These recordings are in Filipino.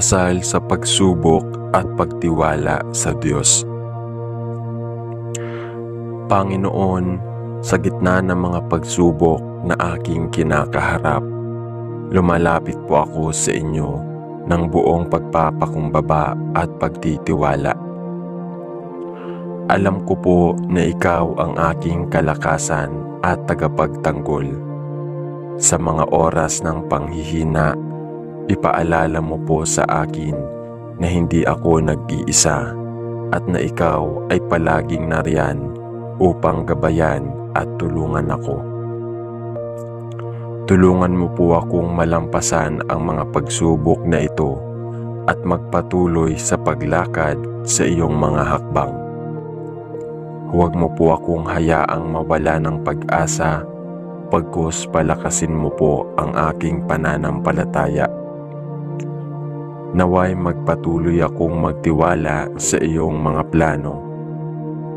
Dasal sa pagsubok at pagtiwala sa Diyos. Panginoon, sa gitna ng mga pagsubok na aking kinakaharap, lumalapit po ako sa inyo ng buong pagpapakumbaba at pagtitiwala. Alam ko po na ikaw ang aking kalakasan at tagapagtanggol. Sa mga oras ng panghihina, ipaalala mo po sa akin na hindi ako nag-iisa at na ikaw ay palaging nariyan upang gabayan at tulungan ako. Tulungan mo po akong malampasan ang mga pagsubok na ito at magpatuloy sa paglakad sa iyong mga hakbang. Huwag mo po akong hayaang mawala ng pag-asa, pagkus palakasin mo po ang aking pananampalataya. Naway magpatuloy akong magtiwala sa iyong mga plano,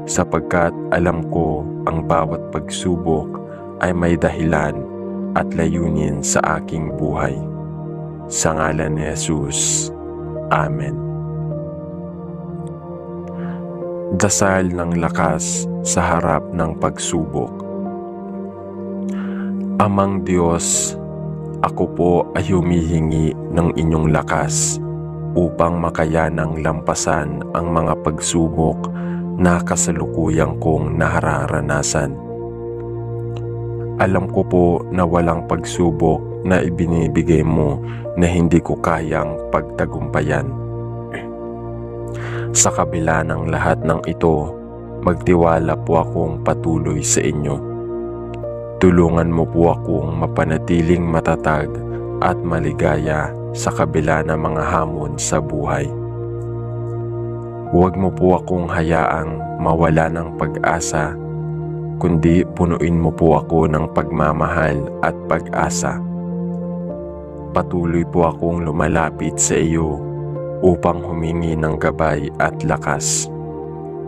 sapagkat alam ko ang bawat pagsubok ay may dahilan at layunin sa aking buhay. Sa ngalan ni Jesus. Amen. Dasal ng lakas sa harap ng pagsubok. Amang Diyos, ako po ay humihingi ng inyong lakas upang makayanang lampasan ang mga pagsubok na kasalukuyang kong nararanasan. Alam ko po na walang pagsubok na ibinibigay mo na hindi ko kayang pagtagumpayan. Sa kabila ng lahat ng ito, magtiwala po akong patuloy sa inyo. Tulungan mo po akong mapanatiling matatag at maligaya sa kabila ng mga hamon sa buhay. Huwag mo po akong hayaang mawala ng pag-asa, kundi punuin mo po ako ng pagmamahal at pag-asa. Patuloy po akong lumalapit sa iyo upang humingi ng gabay at lakas.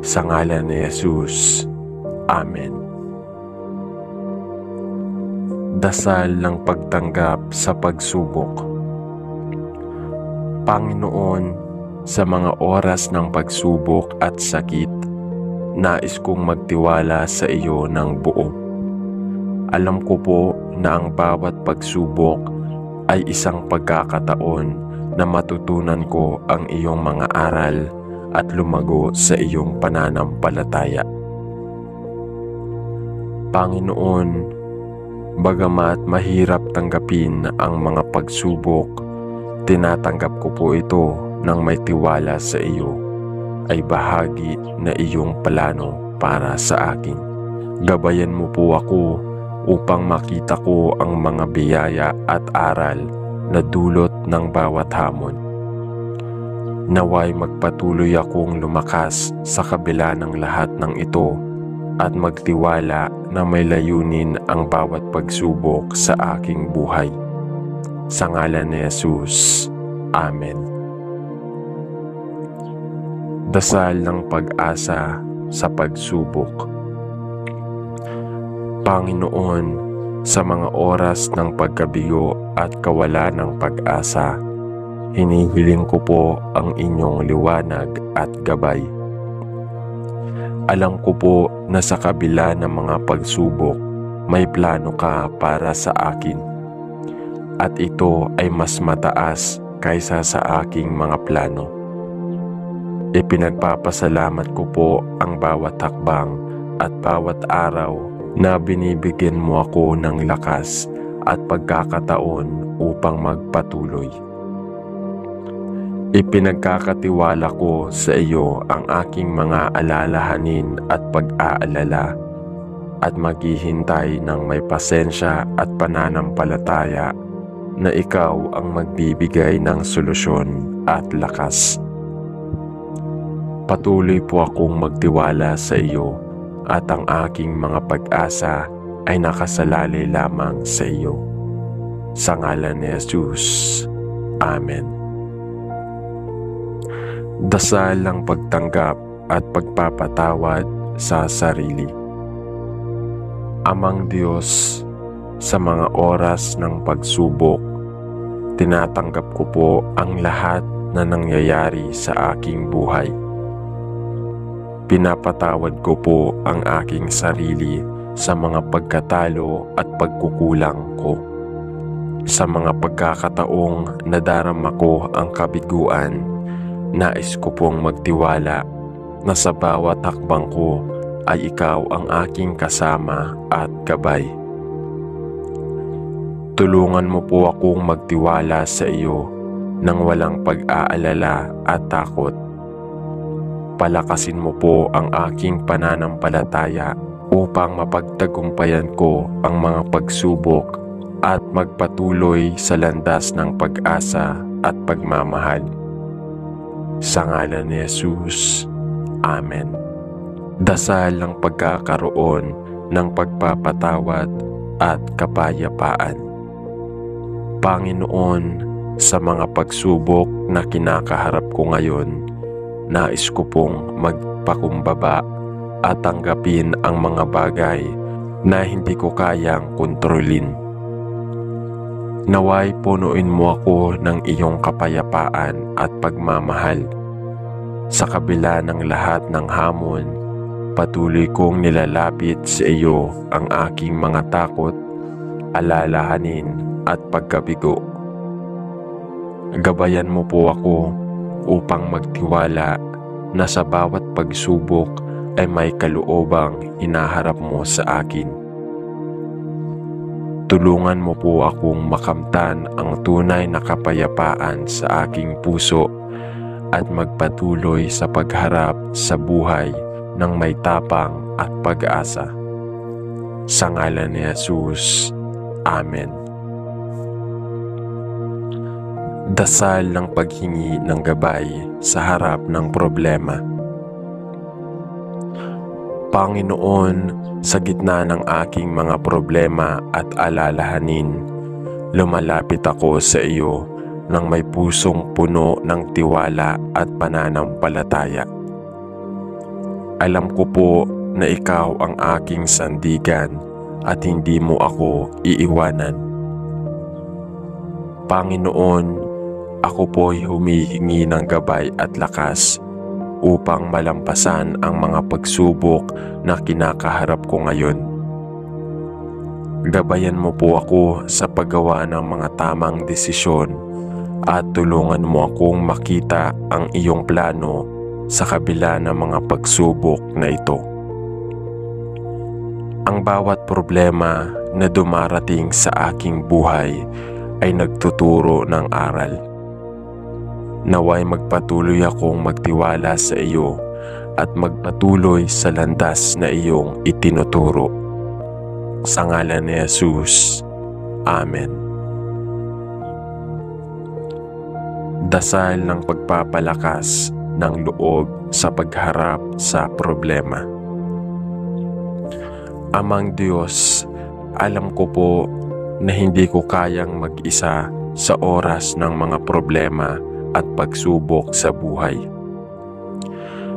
Sa ngalan ni Jesus. Amen. Dasal ng pagtanggap sa pagsubok. Panginoon, sa mga oras ng pagsubok at sakit, nais kong magtiwala sa iyo ng buo. Alam ko po na ang bawat pagsubok ay isang pagkakataon na matutunan ko ang iyong mga aral at lumago sa iyong pananampalataya. Panginoon, bagamat mahirap tanggapin ang mga pagsubok, tinatanggap ko po ito ng may tiwala sa iyo, ay bahagi na iyong plano para sa akin. Gabayan mo po ako upang makita ko ang mga biyaya at aral na dulot ng bawat hamon. Naway magpatuloy akong lumakas sa kabila ng lahat ng ito at magtiwala na may layunin ang bawat pagsubok sa aking buhay. Sa ngalan ni Jesus. Amen. Dasal ng pag-asa sa pagsubok. Panginoon, sa mga oras ng pagkabigo at kawalan ng pag-asa, hinihiling ko po ang inyong liwanag at gabay. Alam ko po na sa kabila ng mga pagsubok, may plano ka para sa akin. At ito ay mas mataas kaysa sa aking mga plano. Ipinagpapasalamat ko po ang bawat hakbang at bawat araw na binibigyan mo ako ng lakas at pagkakataon upang magpatuloy. Ipinagkakatiwala ko sa iyo ang aking mga alalahanin at pag-aalala at maghihintay ng may pasensya at pananampalataya na ikaw ang magbibigay ng solusyon at lakas. Patuloy po akong magtiwala sa iyo at ang aking mga pag-asa ay nakasalalay lamang sa iyo. Sa ngalan ni Jesus. Amen. Dasal ng pagtanggap at pagpapatawad sa sarili. Amang Diyos, sa mga oras ng pagsubok, tinatanggap ko po ang lahat na nangyayari sa aking buhay. Pinapatawad ko po ang aking sarili sa mga pagkatalo at pagkukulang ko. Sa mga pagkakataong nadarama ko ang kabiguan, nais ko pong magtiwala na sa bawat hakbang ko ay ikaw ang aking kasama at gabay. Tulungan mo po akong magtiwala sa iyo nang walang pag-aalala at takot. Palakasin mo po ang aking pananampalataya upang mapagtagumpayan ko ang mga pagsubok at magpatuloy sa landas ng pag-asa at pagmamahal. Sa ngalan ni Jesus, Amen. Dasal ng pagkakaroon ng pagpapatawad at kapayapaan. Panginoon, sa mga pagsubok na kinakaharap ko ngayon, nais ko pong magpakumbaba at tanggapin ang mga bagay na hindi ko kayang kontrolin. Naway punuin mo ako ng iyong kapayapaan at pagmamahal. Sa kabila ng lahat ng hamon, patuloy kong nilalapit sa iyo ang aking mga takot, alalahanin at pagkabigo. Gabayan mo po ako upang magtiwala na sa bawat pagsubok ay may kaloobang hinaharap mo sa akin. Tulungan mo po akong makamtan ang tunay na kapayapaan sa aking puso at magpatuloy sa pagharap sa buhay ng may tapang at pag-asa. Sa ngalan ni Jesus, Amen. Dasal ng paghingi ng gabay sa harap ng problema. Panginoon, sa gitna ng aking mga problema at alalahanin, lumalapit ako sa iyo nang may pusong puno ng tiwala at pananampalataya. Alam ko po na ikaw ang aking sandigan at hindi mo ako iiwanan. Panginoon, ako po'y humihingi ng gabay at lakas upang malampasan ang mga pagsubok na kinakaharap ko ngayon. Gabayan mo po ako sa paggawa ng mga tamang desisyon at tulungan mo akong makita ang iyong plano sa kabila ng mga pagsubok na ito. Ang bawat problema na dumarating sa aking buhay ay nagtuturo ng aral. Naway magpatuloy akong magtiwala sa iyo at magpatuloy sa landas na iyong itinuturo. Sa ngalan ni Jesus, Amen. Dasal ng pagpapalakas ng loob sa pagharap sa problema. Amang Diyos, alam ko po na hindi ko kayang mag-isa sa oras ng mga problema at pagsubok sa buhay.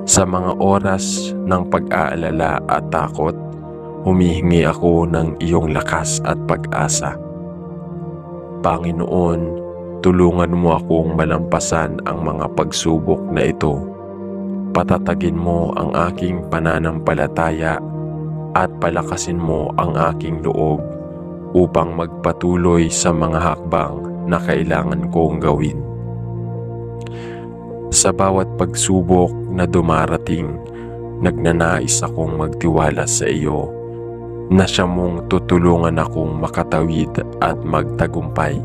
Sa mga oras ng pag-aalala at takot, humihingi ako ng iyong lakas at pag-asa. Panginoon, tulungan mo akong malampasan ang mga pagsubok na ito. Patatagin mo ang aking pananampalataya at palakasin mo ang aking loob upang magpatuloy sa mga hakbang na kailangan kong gawin. Sa bawat pagsubok na dumarating, nagnanais akong magtiwala sa iyo na siya mong tutulungan akong makatawid at magtagumpay.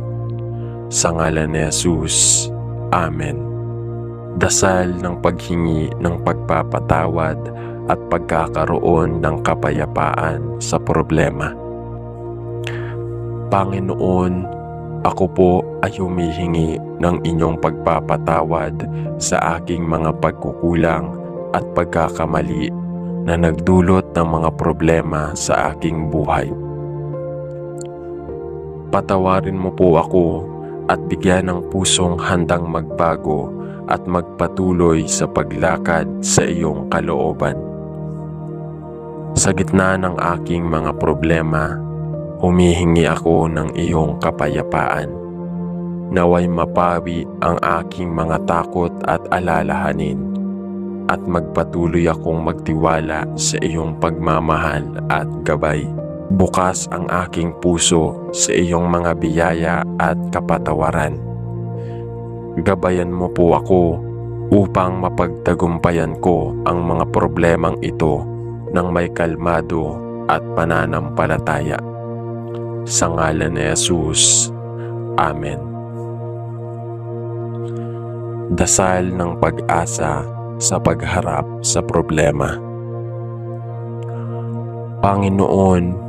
Sa ngalan ni Jesus, Amen. Dasal ng paghingi ng pagpapatawad at pagkakaroon ng kapayapaan sa problema. Panginoon, ako po ay humihingi ng inyong pagpapatawad sa aking mga pagkukulang at pagkakamali na nagdulot ng mga problema sa aking buhay. Patawarin mo po ako at bigyan ng pusong handang magbago at magpatuloy sa paglakad sa iyong kalooban. Sa gitna ng aking mga problema, humihingi ako ng iyong kapayapaan. Naway mapawi ang aking mga takot at alalahanin at magpatuloy akong magtiwala sa iyong pagmamahal at gabay. Bukas ang aking puso sa iyong mga biyaya at kapatawaran. Gabayan mo po ako upang mapagtagumpayan ko ang mga problemang ito ng may kalmado at pananampalataya. Sa ngalan ni Jesus. Amen. Dasal ng pag-asa sa pagharap sa problema. Panginoon,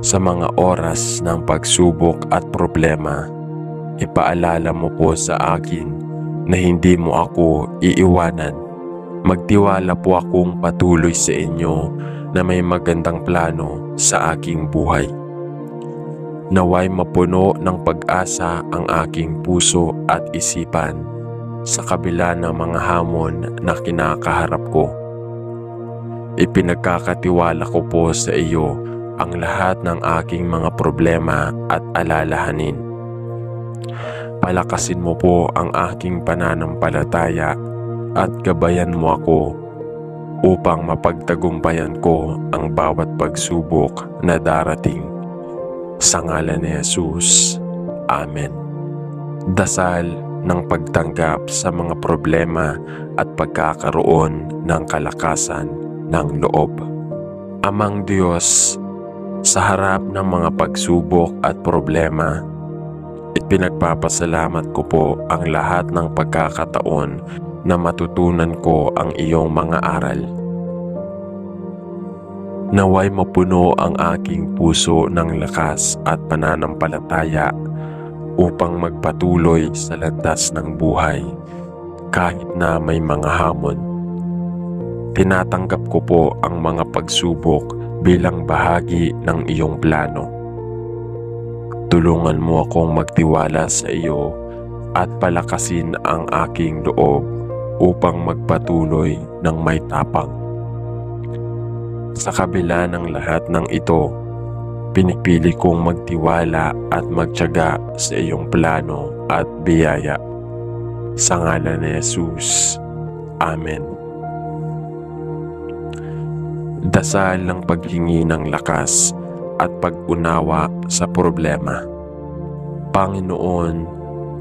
sa mga oras ng pagsubok at problema, ipaalala mo po sa akin na hindi mo ako iiwanan. Magtiwala po akong patuloy sa inyo na may magandang plano sa aking buhay. Naway mapuno ng pag-asa ang aking puso at isipan sa kabila ng mga hamon na kinakaharap ko. Ipinagkakatiwala ko po sa iyo ang lahat ng aking mga problema at alalahanin. Palakasin mo po ang aking pananampalataya at gabayan mo ako upang mapagtagumpayan ko ang bawat pagsubok na darating. Sa ngalan ni Jesus. Amen. Dasal ng pagtanggap sa mga problema at pagkakaroon ng kalakasan ng loob. Amang Diyos, sa harap ng mga pagsubok at problema, ipinagpapasalamat ko po ang lahat ng pagkakataon na matutunan ko ang iyong mga aral. Naway mapuno ang aking puso ng lakas at pananampalataya upang magpatuloy sa landas ng buhay kahit na may mga hamon. Tinatanggap ko po ang mga pagsubok bilang bahagi ng iyong plano. Tulungan mo akong magtiwala sa iyo at palakasin ang aking loob upang magpatuloy ng may tapang. Sa kabila ng lahat ng ito, pinipili kong magtiwala at magtiyaga sa iyong plano at biyaya. Sa ngalan ni Jesus. Amen. Dasal ng paghingi ng lakas at pag-unawa sa problema. Panginoon,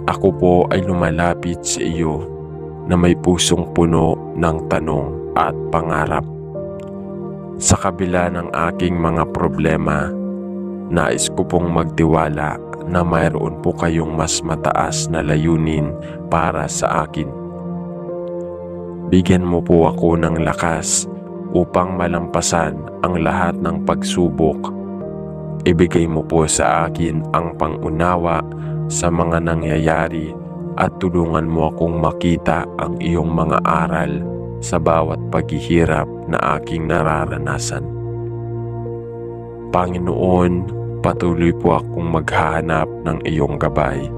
ako po ay lumalapit sa iyo na may pusong puno ng tanong at pangarap. Sa kabila ng aking mga problema, nais ko pong magtiwala na mayroon po kayong mas mataas na layunin para sa akin. Bigyan mo po ako ng lakas upang malampasan ang lahat ng pagsubok. Ibigay mo po sa akin ang pangunawa sa mga nangyayari at tulungan mo akong makita ang iyong mga aral sa bawat paghihirap na aking nararanasan. Panginoon, patuloy po akong maghahanap ng iyong gabay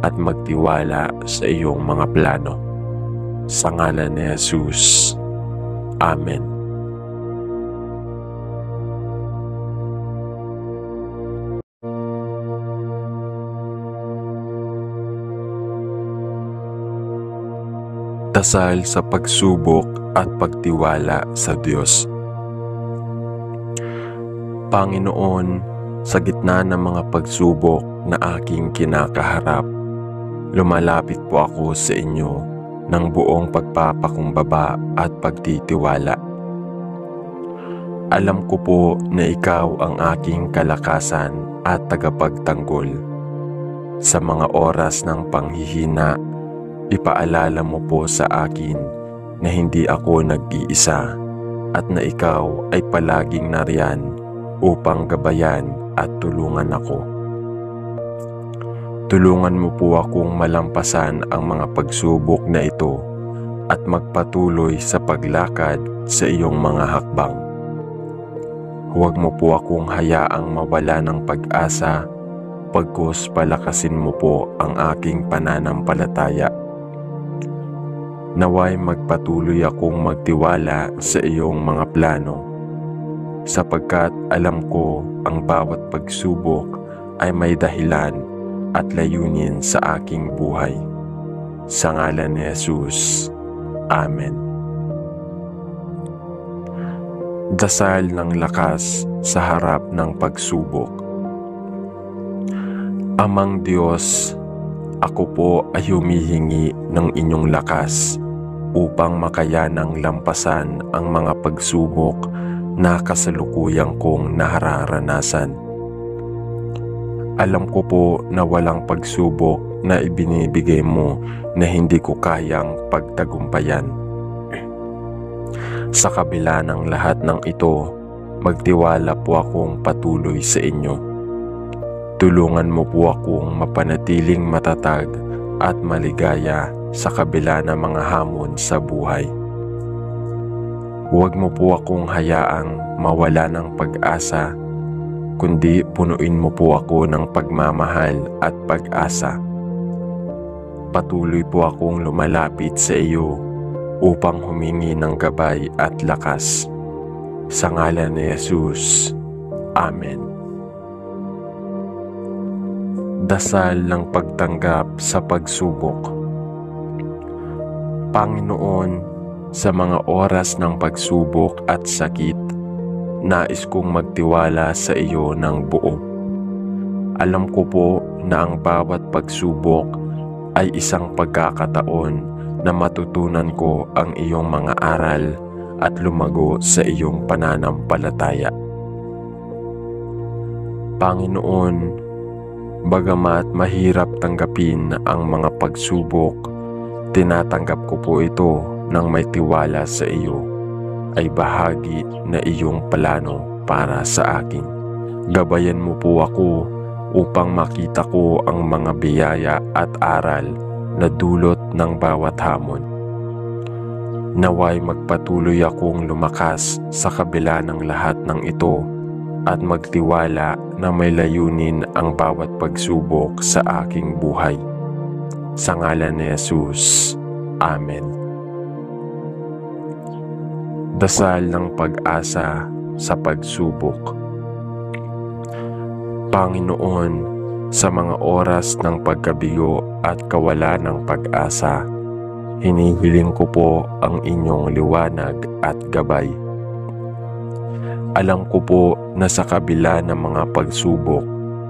at magtiwala sa iyong mga plano. Sa ngalan ni Jesus. Amen. Dasal sa pagsubok at pagtiwala sa Diyos. Panginoon, sa gitna ng mga pagsubok na aking kinakaharap, lumalapit po ako sa inyo ng buong pagpapakumbaba at pagtitiwala. Alam ko po na ikaw ang aking kalakasan at tagapagtanggol. Sa mga oras ng panghihina, ipaalala mo po sa akin na hindi ako nag-iisa at na ikaw ay palaging nariyan upang gabayan at tulungan ako. Tulungan mo po akong malampasan ang mga pagsubok na ito at magpatuloy sa paglakad sa iyong mga hakbang. Huwag mo po akong hayaang mawala ng pag-asa, pagkus palakasin mo po ang aking pananampalataya. Naway magpatuloy akong magtiwala sa iyong mga plano, sapagkat alam ko ang bawat pagsubok ay may dahilan at layunin sa aking buhay. Sa ngalan ni Jesus. Amen. Dasal ng lakas sa harap ng pagsubok. Amang Diyos, ako po ay humihingi ng inyong lakas upang makayanang lampasan ang mga pagsubok na kasalukuyang kong nararanasan. Alam ko po na walang pagsubok na ibinibigay mo na hindi ko kayang pagtagumpayan. Sa kabila ng lahat ng ito, magtiwala po akong patuloy sa inyo. Tulungan mo po akong mapanatiling matatag at maligaya sa kabila ng mga hamon sa buhay. Huwag mo po akong hayaang mawala ng pag-asa, kundi punuin mo po ako ng pagmamahal at pag-asa. Patuloy po akong lumalapit sa iyo upang humingi ng gabay at lakas. Sa ngalan ni Jesus. Amen. Dasal ng pagtanggap sa pagsubok. Panginoon, sa mga oras ng pagsubok at sakit, nais kong magtiwala sa iyo ng buo. Alam ko po na ang bawat pagsubok ay isang pagkakataon na matutunan ko ang iyong mga aral at lumago sa iyong pananampalataya. Panginoon, bagamat mahirap tanggapin ang mga pagsubok, tinatanggap ko po ito ng may tiwala sa iyo ay bahagi na iyong plano para sa akin. Gabayan mo po ako upang makita ko ang mga biyaya at aral na dulot ng bawat hamon. Naway magpatuloy akong lumakas sa kabila ng lahat ng ito at magtiwala na may layunin ang bawat pagsubok sa aking buhay. Sa ngalan ni Jesus. Amen. Dasal ng pag-asa sa pagsubok. Panginoon, sa mga oras ng pagkabigo at kawalan ng pag-asa, hinihiling ko po ang inyong liwanag at gabay. Alam ko po na sa kabila ng mga pagsubok,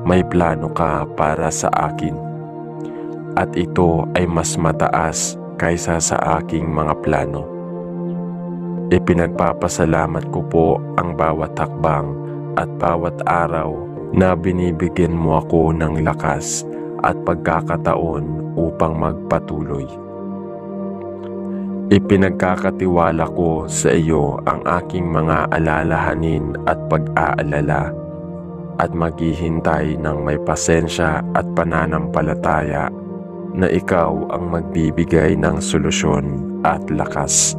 may plano ka para sa akin. At ito ay mas mataas kaysa sa aking mga plano. Ipinagpapasalamat ko po ang bawat hakbang at bawat araw na binibigyan mo ako ng lakas at pagkakataon upang magpatuloy. Ipinagkakatiwala ko sa iyo ang aking mga alalahanin at pag-aalala at maghihintay ng may pasensya at pananampalataya na ikaw ang magbibigay ng solusyon at lakas.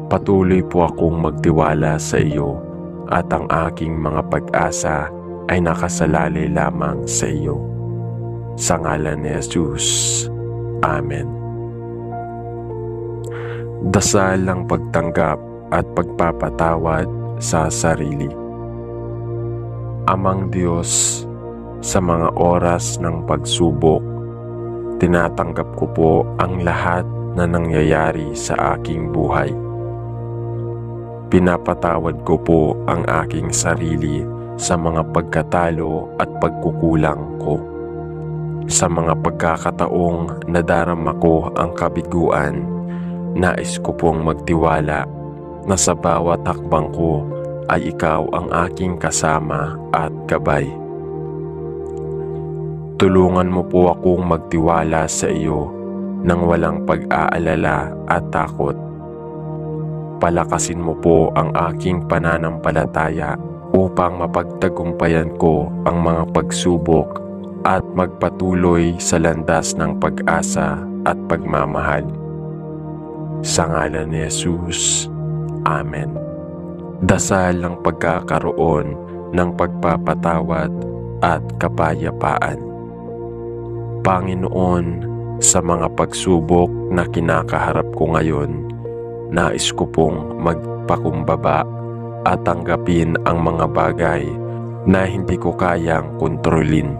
Patuloy po akong magtiwala sa iyo at ang aking mga pag-asa ay nakasalalay lamang sa iyo. Sa ngalan ni Jesus. Amen. Dasal ng pagtanggap at pagpapatawad sa sarili. Amang Diyos, sa mga oras ng pagsubok, tinatanggap ko po ang lahat na nangyayari sa aking buhay. Pinapatawad ko po ang aking sarili sa mga pagkatalo at pagkukulang ko. Sa mga pagkakataong nadarama ko ang kabiguan, nais ko pong magtiwala na sa bawat hakbang ko ay ikaw ang aking kasama at gabay. Tulungan mo po akong magtiwala sa iyo nang walang pag-aalala at takot. Palakasin mo po ang aking pananampalataya upang mapagtagumpayan ko ang mga pagsubok at magpatuloy sa landas ng pag-asa at pagmamahal. Sa ngalan ni Jesus. Amen. Dasal ng pagkakaroon ng pagpapatawad at kapayapaan. Panginoon, sa mga pagsubok na kinakaharap ko ngayon, nais ko pong magpakumbaba at tanggapin ang mga bagay na hindi ko kayang kontrolin.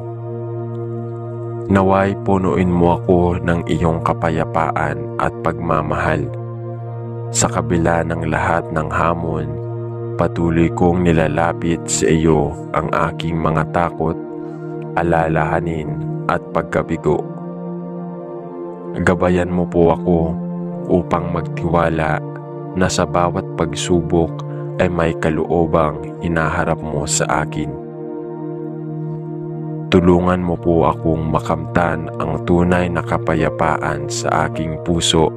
Naway punuin mo ako ng iyong kapayapaan at pagmamahal. Sa kabila ng lahat ng hamon, patuloy kong nilalapit sa iyo ang aking mga takot, alalahanin at pagkabigo. Gabayan mo po ako upang magtiwala na sa bawat pagsubok ay may kaluobang hinaharap mo sa akin. Tulungan mo po akong makamtan ang tunay na kapayapaan sa aking puso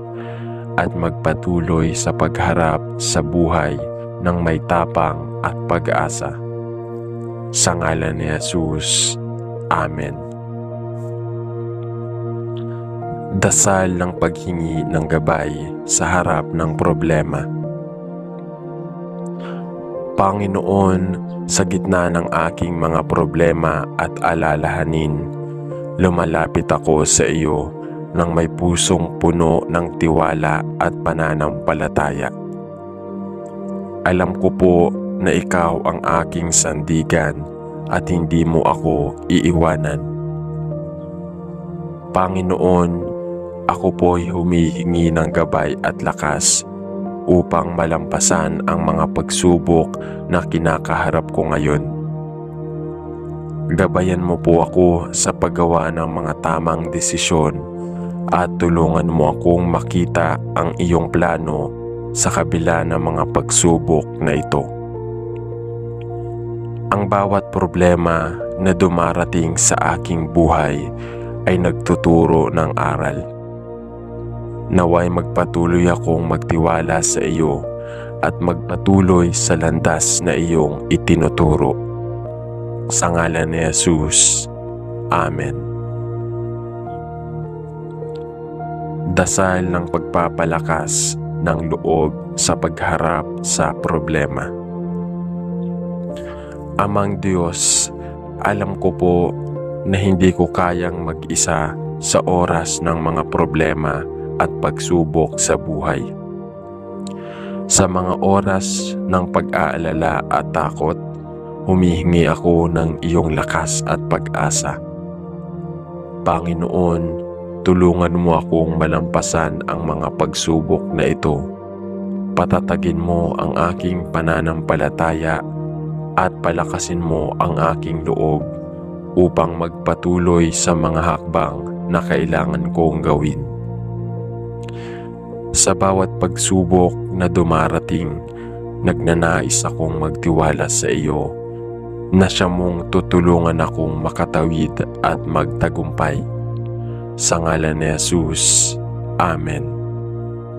at magpatuloy sa pagharap sa buhay ng may tapang at pag-asa. Sa ngalan ni Jesus. Amen. Dasal ng paghingi ng gabay sa harap ng problema. Panginoon, sa gitna ng aking mga problema at alalahanin, lumalapit ako sa iyo nang may pusong puno ng tiwala at pananampalataya. Alam ko po na ikaw ang aking sandigan at hindi mo ako iiwanan. Panginoon, ako po'y humihingi ng gabay at lakas upang malampasan ang mga pagsubok na kinakaharap ko ngayon. Gabayan mo po ako sa paggawa ng mga tamang desisyon at tulungan mo akong makita ang iyong plano sa kabila ng mga pagsubok na ito. Ang bawat problema na dumarating sa aking buhay ay nagtuturo ng aral. Naway magpatuloy akong magtiwala sa iyo at magpatuloy sa landas na iyong itinuturo. Sa ngalan ni Jesus. Amen. Dasal ng pagpapalakas ng loob sa pagharap sa problema. Amang Diyos, alam ko po na hindi ko kayang mag-isa sa oras ng mga problema at pagsubok sa buhay. Sa mga oras ng pag-aalala at takot, humihingi ako ng iyong lakas at pag-asa. Panginoon, tulungan mo akong malampasan ang mga pagsubok na ito. Patatagin mo ang aking pananampalataya at palakasin mo ang aking loob upang magpatuloy sa mga hakbang na kailangan kong gawin. Sa bawat pagsubok na dumarating, nagnanais akong magtiwala sa iyo na siya mong tutulungan akong makatawid at magtagumpay. Sa ngalan ni Jesus. Amen.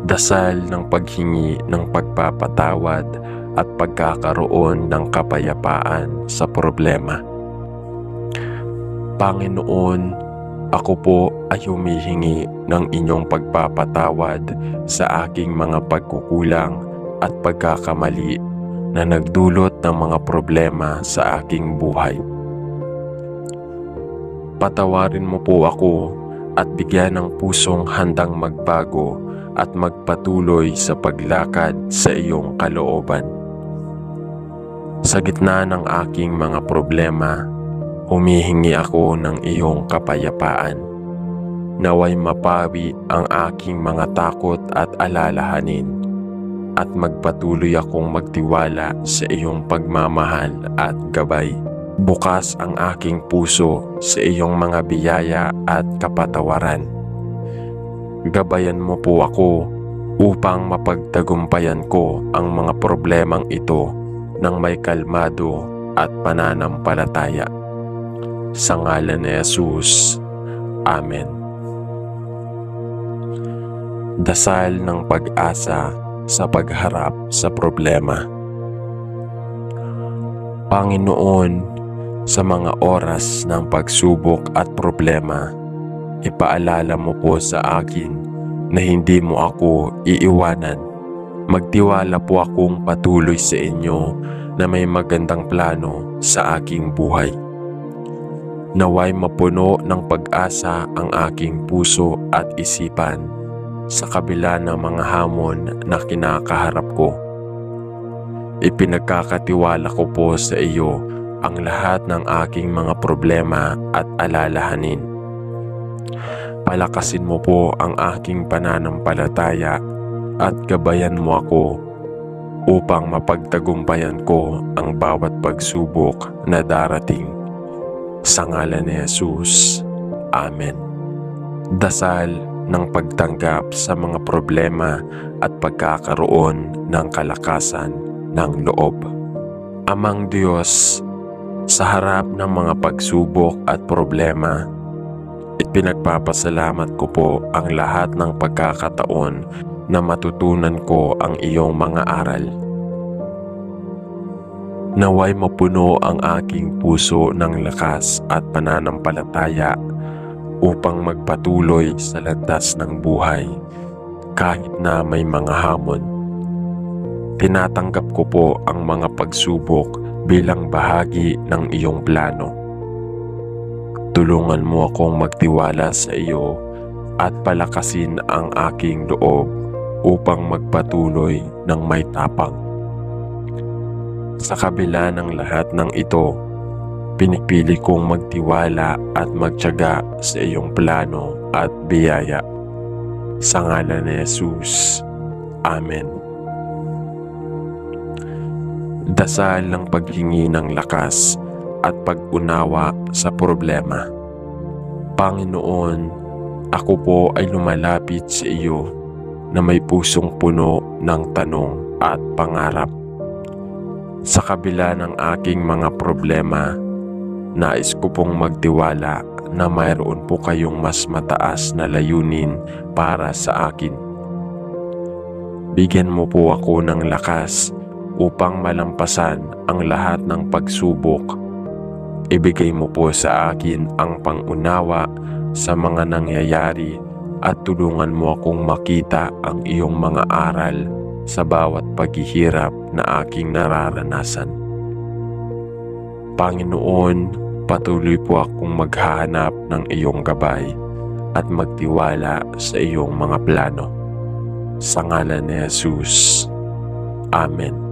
Dasal ng paghingi ng pagpapatawad at pagkakaroon ng kapayapaan sa problema. Panginoon, ako po ay humihingi ng inyong pagpapatawad sa aking mga pagkukulang at pagkakamali na nagdulot ng mga problema sa aking buhay. Patawarin mo po ako at bigyan ng pusong handang magbago at magpatuloy sa paglakad sa iyong kalooban. Sa gitna ng aking mga problema, humihingi ako ng iyong kapayapaan. Naway mapawi ang aking mga takot at alalahanin at magpatuloy akong magtiwala sa iyong pagmamahal at gabay. Bukas ang aking puso sa iyong mga biyaya at kapatawaran. Gabayan mo po ako upang mapagtagumpayan ko ang mga problemang ito ng may kalmado at pananampalataya. Sa ngalan ni Jesus. Amen. Dasal ng pag-asa sa pagharap sa problema. Panginoon, sa mga oras ng pagsubok at problema, ipaalala mo po sa akin na hindi mo ako iiwanan. Magtiwala po akong patuloy sa inyo na may magandang plano sa aking buhay. Naway mapuno ng pag-asa ang aking puso at isipan sa kabila ng mga hamon na kinakaharap ko. Ipinagkakatiwala ko po sa iyo ang lahat ng aking mga problema at alalahanin. Palakasin mo po ang aking pananampalataya at gabayan mo ako upang mapagtagumpayan ko ang bawat pagsubok na darating. Sa ngalan ni Jesus. Amen. Dasal ng pagtanggap sa mga problema at pagkakaroon ng kalakasan ng loob. Amang Diyos, sa harap ng mga pagsubok at problema, ipinagpapasalamat ko po ang lahat ng pagkakataon na matutunan ko ang iyong mga aral. Naway mapuno ang aking puso ng lakas at pananampalataya upang magpatuloy sa landas ng buhay kahit na may mga hamon. Tinatanggap ko po ang mga pagsubok bilang bahagi ng iyong plano. Tulungan mo akong magtiwala sa iyo at palakasin ang aking loob upang magpatuloy ng may tapang. Sa kabila ng lahat ng ito, pinipili kong magtiwala at magtiyaga sa iyong plano at biyaya. Sa ngalan ni Jesus. Amen. Dasal ng paghingi ng lakas at pag-unawa sa problema. Panginoon, ako po ay lumalapit sa iyo na may pusong puno ng tanong at pangarap. Sa kabila ng aking mga problema, nais ko pong magtiwala na mayroon po kayong mas mataas na layunin para sa akin. Bigyan mo po ako ng lakas upang malampasan ang lahat ng pagsubok. Ibigay mo po sa akin ang pangunawa sa mga nangyayari at tulungan mo akong makita ang iyong mga aral sa bawat paghihirap na aking nararanasan. Panginoon, patuloy po akong maghahanap ng iyong gabay at magtiwala sa iyong mga plano. Sa ngalan ni Jesus. Amen.